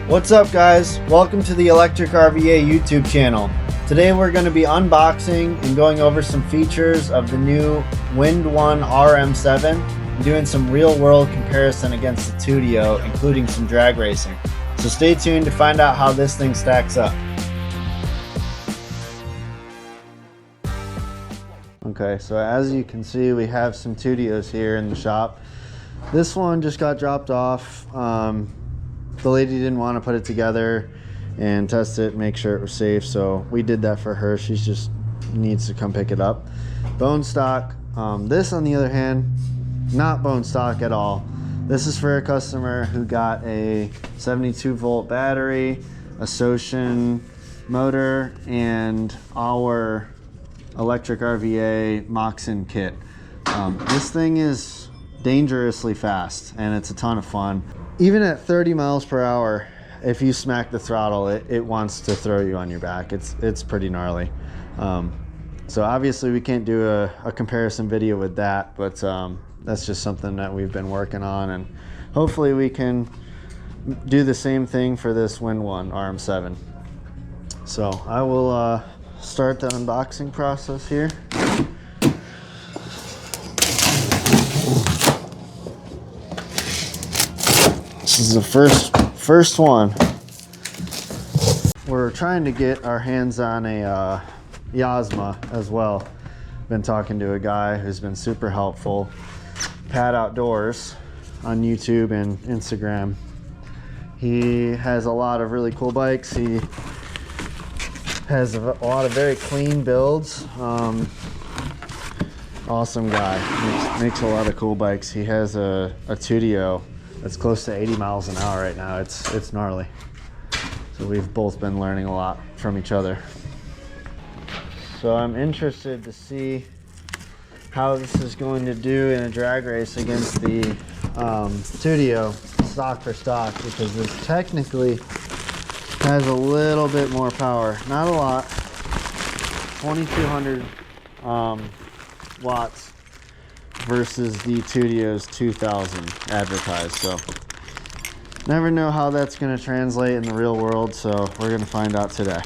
What's up guys? Welcome to the Electric RVA YouTube channel. Today we're going to be unboxing and going over some features of the new WindOne RM7 and doing some real world comparison against the Tuttio, including some drag racing. So stay tuned to find out how this thing stacks up. Okay, so as you can see, we have some Tuttios here in the shop. This one just got dropped off. The lady didn't want to put it together and test it, make sure it was safe, so we did that for her. She just needs to come pick it up. Bone stock. This, on the other hand, not bone stock at all. This is for a customer who got a 72-volt battery, a Soleil motor, and our electric RVA Moxin Kit. This thing is dangerously fast and it's a ton of fun. Even at 30 miles per hour, if you smack the throttle, it wants to throw you on your back. It's pretty gnarly. So obviously we can't do a comparison video with that, but that's just something that we've been working on, and hopefully we can do the same thing for this WindOne RM7. So I will start the unboxing process here. This is the first one. We're trying to get our hands on a Yasma as well. Been talking to a guy who's been super helpful, Pad Outdoors on YouTube and Instagram. He has a lot of really cool bikes. He has a lot of very clean builds. Awesome guy. Makes a lot of cool bikes. He has a Tuttio that's close to 80 miles an hour right now. It's gnarly. So we've both been learning a lot from each other. So I'm interested to see how this is going to do in a drag race against the Tuttio stock for stock, because this technically has a little bit more power. Not a lot. 2200 watts versus the Tuttio's 2000 advertised. So never know how that's going to translate in the real world, so we're going to find out today.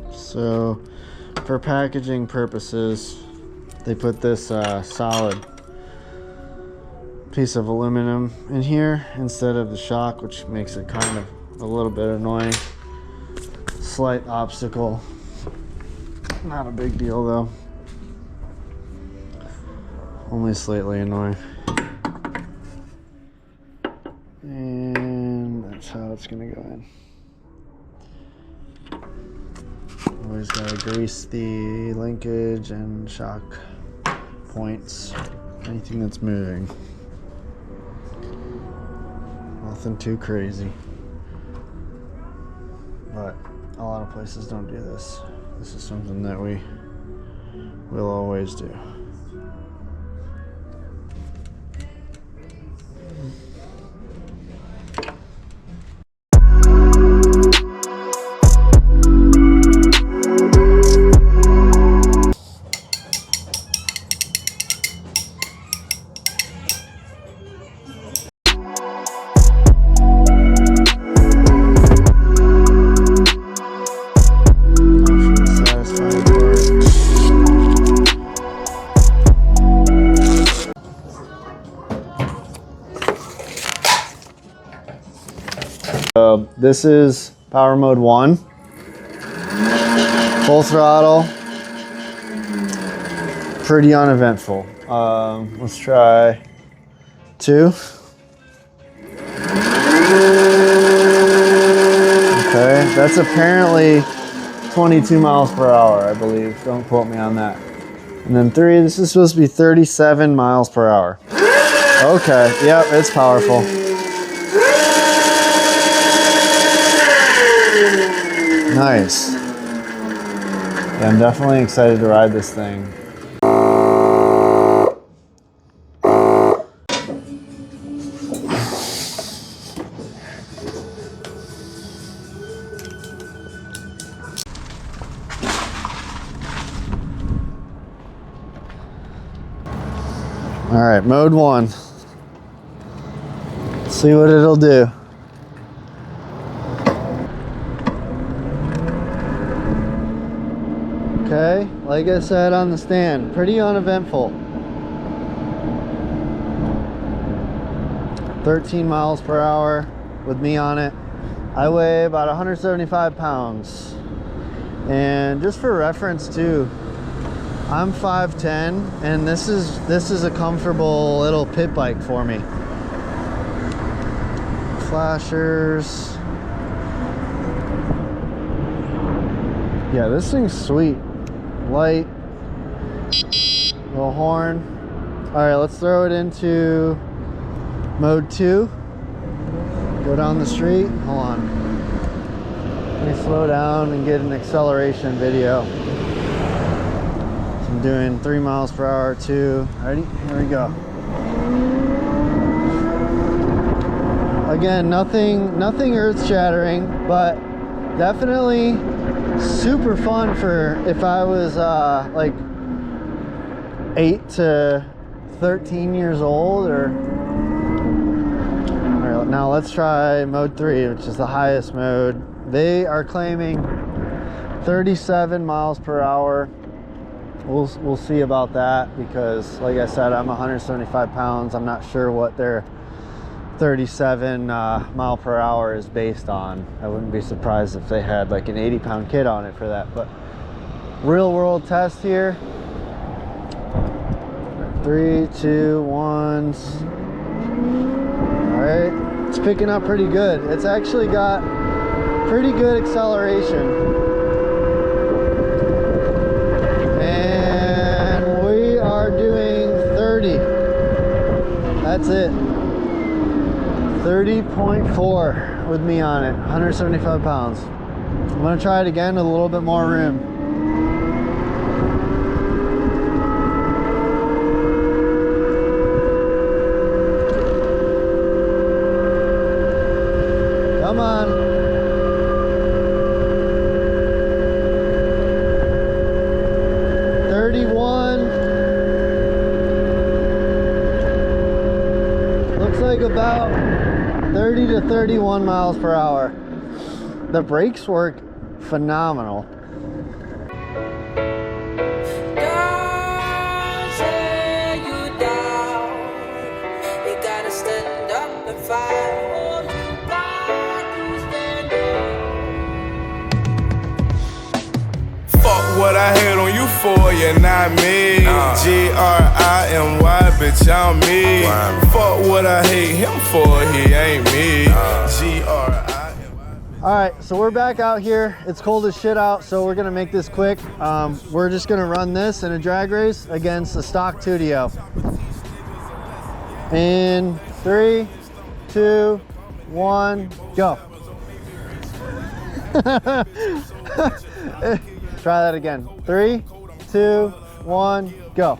So for packaging purposes, they put this solid piece of aluminum in here instead of the shock, which makes it kind of a little bit annoying. Slight obstacle. Not a big deal though. Only slightly annoying. And that's how it's gonna go in. Always gotta grease the linkage and shock points, anything that's moving. Nothing too crazy, but a lot of places don't do this. This is something that we will always do. So this is power mode 1. Full throttle. Pretty uneventful. Let's try 2. Okay, that's apparently 22 miles per hour, I believe. Don't quote me on that. And then 3, this is supposed to be 37 miles per hour. Okay, yep, it's powerful. Nice. Yeah, I'm definitely excited to ride this thing. All right, mode 1. Let's see what it'll do. Okay, like I said on the stand, pretty uneventful. 13 miles per hour with me on it. I weigh about 175 pounds. And just for reference too, I'm 5'10", and this is a comfortable little pit bike for me. Flashers. Yeah, this thing's sweet. Light. Little horn. All right, let's throw it into mode 2. Go down the street. Hold on. Let me slow down and get an acceleration video. I'm doing 3 miles per hour, 2. Ready? Here we go. Again, nothing earth-shattering, but definitely super fun for if I was like 8 to 13 years old. Or all right, now let's try mode 3, which is the highest mode. They are claiming 37 miles per hour. We'll see about that, because like I said, I'm 175 pounds. I'm not sure what their 37 mile per hour is based on. I wouldn't be surprised if they had like an 80-pound kit on it for that. But real world test here. 3, 2, 1. All right, it's picking up pretty good. It's actually got pretty good acceleration. That's it. 30.4 with me on it. 175 pounds. I'm gonna try it again with a little bit more room. Come on. About 30 to 31 miles per hour. The brakes work phenomenal. What I had on you for, you're not me. G-R-I-M-Y, bitch, I'm me. Fuck what I hate him for, he ain't me. G-R-I-M-Y. All right, so we're back out here. It's cold as shit out, so we're gonna make this quick. We're just gonna run this in a drag race against the stock Tuttio. In 3, 2, 1, go. Try that again. 3, 2, 1, go.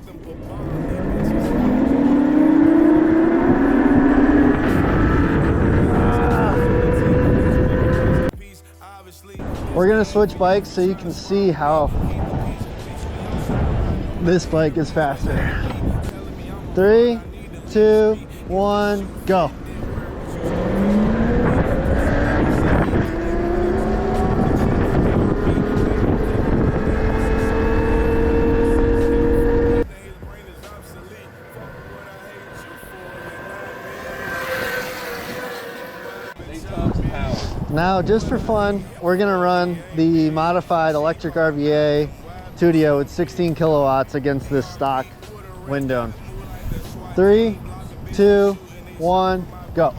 We're gonna switch bikes so you can see how this bike is faster. 3, 2, 1, go. Now, just for fun, we're gonna run the modified electric RVA Tuttio with 16 kilowatts against this stock WindOne. 3, 2, 1, go.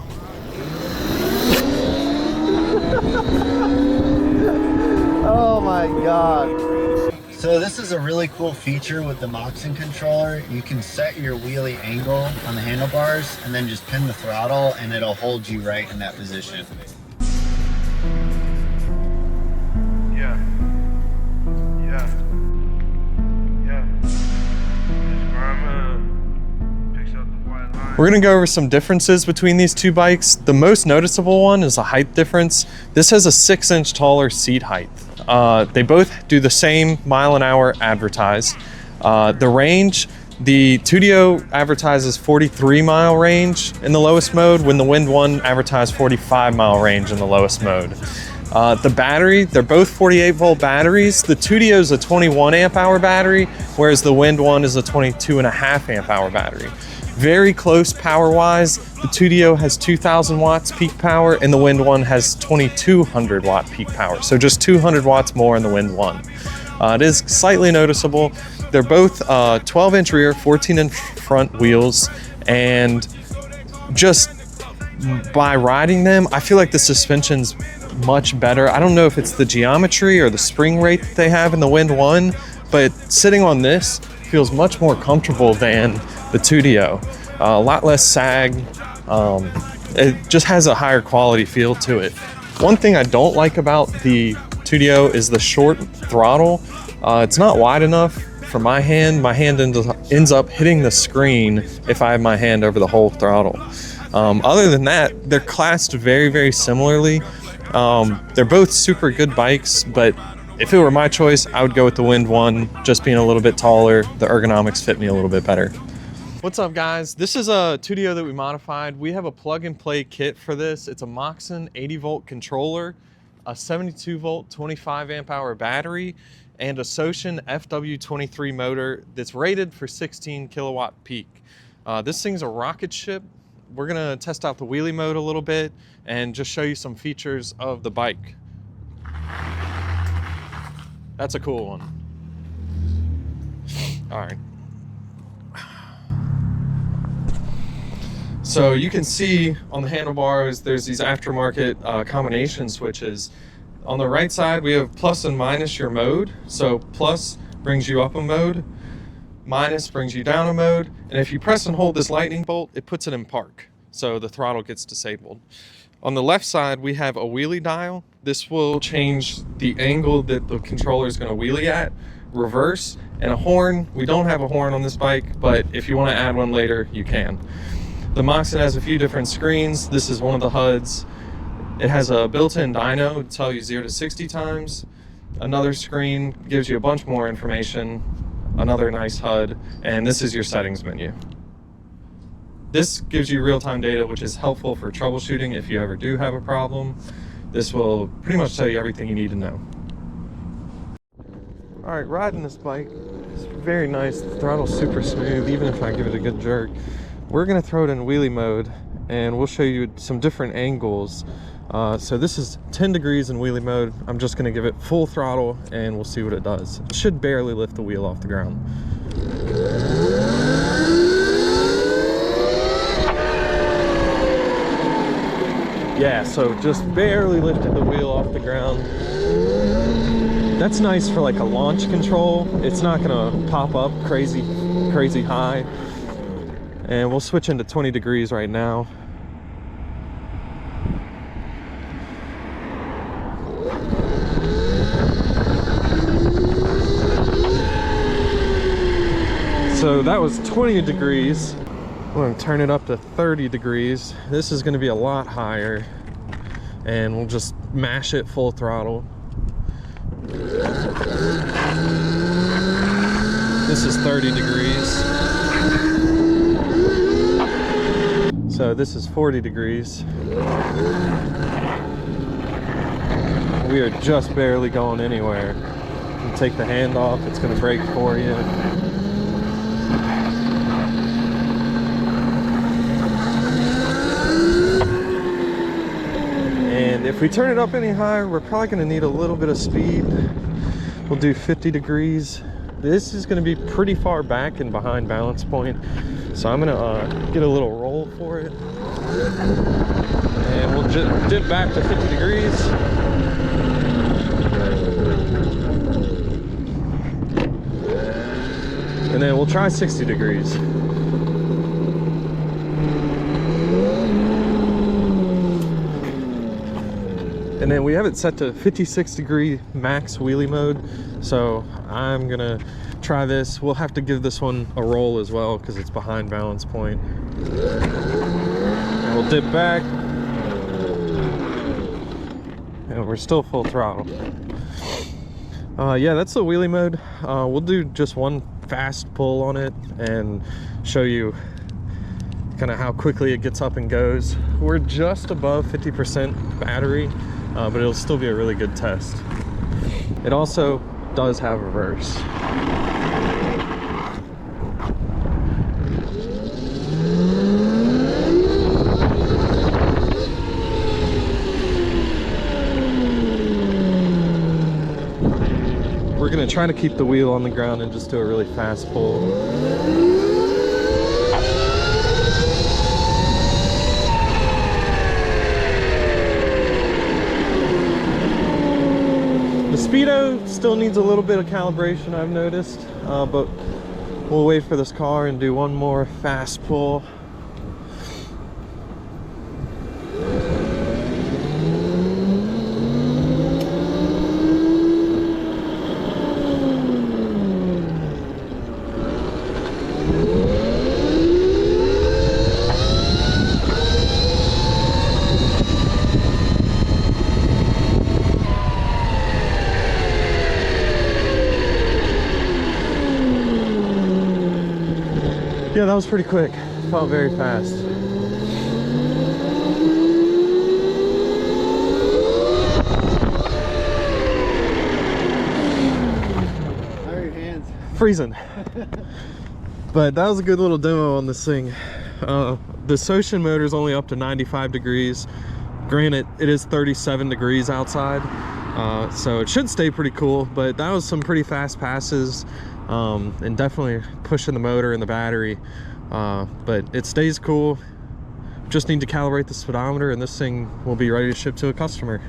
Oh my God. So this is a really cool feature with the Moxin controller. You can set your wheelie angle on the handlebars and then just pin the throttle and it'll hold you right in that position. We're gonna go over some differences between these two bikes. The most noticeable one is a height difference. This has a 6-inch taller seat height. They both do the same mile an hour advertised. The range, the Tuttio advertises 43-mile range in the lowest mode, when the WindOne advertised 45-mile range in the lowest mode. The battery, they're both 48-volt batteries. The Tuttio is a 21 amp hour battery, whereas the WindOne is a 22.5 amp hour battery. Very close power-wise. The Tuttio has 2,000 watts peak power and the WindOne has 2,200 watt peak power. So just 200 watts more in the WindOne. It is slightly noticeable. They're both 12-inch rear, 14-inch front wheels, and just by riding them, I feel like the suspension's much better. I don't know if it's the geometry or the spring rate that they have in the WindOne, but sitting on this feels much more comfortable than the Tuttio. A lot less sag. It just has a higher quality feel to it. One thing I don't like about the Tuttio is the short throttle. It's not wide enough for my hand. My hand ends up hitting the screen if I have my hand over the whole throttle. Other than that, they're classed very, very similarly. They're both super good bikes, but if it were my choice, I would go with the WindOne, just being a little bit taller. The ergonomics fit me a little bit better. What's up, guys? This is a Tuttio that we modified. We have a plug-and-play kit for this. It's a Moxin 80-volt controller, a 72-volt 25 amp hour battery, and a Socian FW23 motor that's rated for 16 kilowatt peak. This thing's a rocket ship. We're gonna test out the wheelie mode a little bit and just show you some features of the bike. That's a cool one. All right. So you can see on the handlebars, there's these aftermarket combination switches. On the right side, we have plus and minus your mode. So plus brings you up a mode, minus brings you down a mode, and if you press and hold this lightning bolt, it puts it in park. So the throttle gets disabled. On the left side, we have a wheelie dial. This will change the angle that the controller is going to wheelie at, reverse, and a horn. We don't have a horn on this bike, but if you want to add one later, you can. The Moxin has a few different screens. This is one of the HUDs. It has a built-in dyno to tell you 0 to 60 times. Another screen gives you a bunch more information. Another nice HUD, and this is your settings menu. This gives you real-time data, which is helpful for troubleshooting if you ever do have a problem. This will pretty much tell you everything you need to know. All right, riding this bike, it's very nice. The throttle's super smooth, even if I give it a good jerk. We're gonna throw it in wheelie mode, and we'll show you some different angles. So this is 10 degrees in wheelie mode. I'm just gonna give it full throttle, and we'll see what it does. It should barely lift the wheel off the ground. Yeah, so just barely lifted the wheel off the ground. That's nice for like a launch control. It's not gonna pop up crazy high. And we'll switch into 20 degrees right now. So that was 20 degrees. I'm gonna turn it up to 30 degrees. This is gonna be a lot higher, and we'll just mash it full throttle. This is 30 degrees. So this is 40 degrees. We are just barely going anywhere. You take the hand off, it's gonna brake for you. And if If we turn it up any higher, we're probably gonna need a little bit of speed. We'll do 50 degrees. This is gonna be pretty far back and behind balance point. So I'm gonna get a little roll for it. And we'll dip back to 50 degrees. And then we'll try 60 degrees. And then we have it set to 56 degree max wheelie mode. So I'm gonna try this. We'll have to give this one a roll as well because it's behind balance point. And we'll dip back. And we're still full throttle. Yeah, that's the wheelie mode. We'll do just one fast pull on it and show you kind of how quickly it gets up and goes. We're just above 50% battery, but it'll still be a really good test. It also does have reverse. We're gonna try to keep the wheel on the ground and just do a really fast pull. The speedo still needs a little bit of calibration, I've noticed, but we'll wait for this car and do one more fast pull. Yeah, that was pretty quick. Felt very fast. How are your hands? Freezing. But that was a good little demo on this thing. The Soleil motor is only up to 95 degrees. Granted, it is 37 degrees outside, so it should stay pretty cool, but that was some pretty fast passes. And definitely pushing the motor and the battery, but it stays cool. Just need to calibrate the speedometer and this thing will be ready to ship to a customer.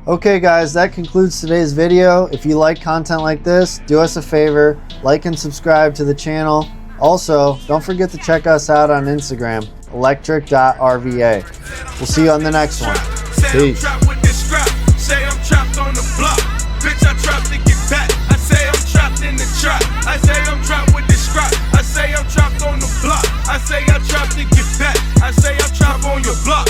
Okay guys, that concludes today's video. If you like content like this, do us a favor, like and subscribe to the channel. Also, don't forget to check us out on Instagram, electric.rva. We'll see you on the next one. Peace. I say I'm trapped with this scrap. I say I'm trapped on the block. I say I'm trapped to get back. I say I'm trapped on your block.